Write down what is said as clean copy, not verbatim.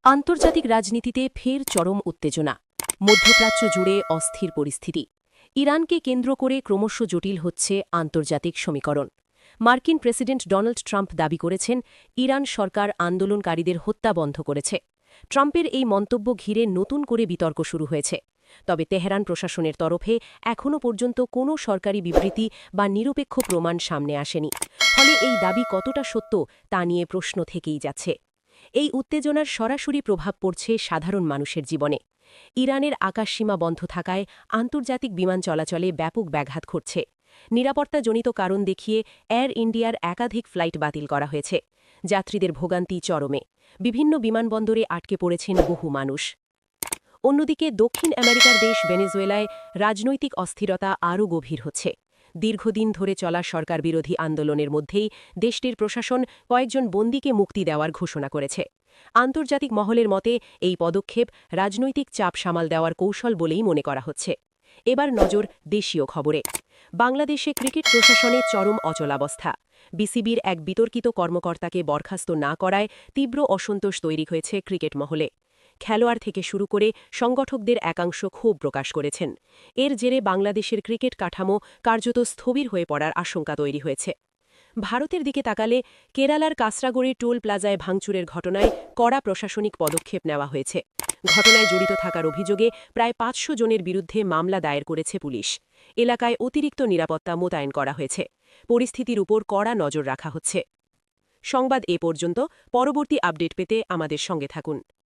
আন্তর্জাতিক রাজনীতিতে ফের চরম উত্তেজনা। মধ্যপ্রাচ্য জুড়ে অস্থির পরিস্থিতি। ইরানকে কেন্দ্র করে ক্রমশ জটিল হচ্ছে আন্তর্জাতিক সমীকরণ। মার্কিন প্রেসিডেন্ট ডোনাল্ড ট্রাম্প দাবি করেছেন, ইরান সরকার আন্দোলনকারীদের হত্যা বন্ধ করেছে। ট্রাম্পের এই মন্তব্য ঘিরে নতুন করে বিতর্ক শুরু হয়েছে। তবে তেহরান প্রশাসনের তরফে এখনও পর্যন্ত কোনো সরকারি বিবৃতি বা নিরপেক্ষ প্রমাণ সামনে আসেনি। ফলে এই দাবি কতটা সত্য তা নিয়ে প্রশ্ন থেকেই যাচ্ছে। এই উত্তেজনার সরাসরি প্রভাব পড়ছে সাধারণ মানুষের জীবনে। ইরানের আকাশসীমা বন্ধ থাকায় আন্তর্জাতিক বিমান চলাচলে ব্যাপক ব্যাঘাত ঘটছে। নিরাপত্তাজনিত কারণ দেখিয়ে এয়ার ইন্ডিয়ার একাধিক ফ্লাইট বাতিল করা হয়েছে। যাত্রীদের ভোগান্তি চরমে। বিভিন্ন বিমানবন্দরে আটকে পড়েছেন বহু মানুষ। অন্যদিকে দক্ষিণ আমেরিকার দেশ ভেনেজুয়েলায় রাজনৈতিক অস্থিরতা আরও গভীর হচ্ছে। দীর্ঘদিন ধরে চলা সরকার বিরোধী আন্দোলনের মধ্যেই দেশটির প্রশাসন কয়েকজন বন্দীকে মুক্তি দেওয়ার ঘোষণা করেছে। আন্তর্জাতিক মহলের মতে এই পদক্ষেপ রাজনৈতিক চাপ সামাল দেওয়ার কৌশল বলেই মনে করা হচ্ছে। এবার নজর দেশীয় খবরে। বাংলাদেশে ক্রিকেট প্রশাসনে চরম অচলাবস্থা। বিসিবির এক বিতর্কিত কর্মকর্তাকে বরখাস্ত না করায় তীব্র অসন্তোষ তৈরি হয়েছে ক্রিকেট মহলে। খেলোয়াড় থেকে শুরু করে সংগঠকদের একাংশ ক্ষোভ প্রকাশ করেছেন। এর জেরে বাংলাদেশের ক্রিকেট কাঠামো কার্যত স্থবির হয়ে পড়ার আশঙ্কা তৈরি হয়েছে। ভারতের দিকে তাকালে কেরালার কাসরাগোড়ি টোল প্লাজায় ভাঙচুরের ঘটনায় কড়া প্রশাসনিক পদক্ষেপ নেওয়া হয়েছে। ঘটনায় জড়িত থাকার অভিযোগে প্রায় ৫০০ জনের বিরুদ্ধে মামলা দায়ের করেছে পুলিশ। এলাকায় অতিরিক্ত নিরাপত্তা মোতায়েন করা হয়েছে। পরিস্থিতির উপর কড়া নজর রাখা হচ্ছে। সংবাদ এ পর্যন্ত। পরবর্তী আপডেট পেতে আমাদের সঙ্গে থাকুন।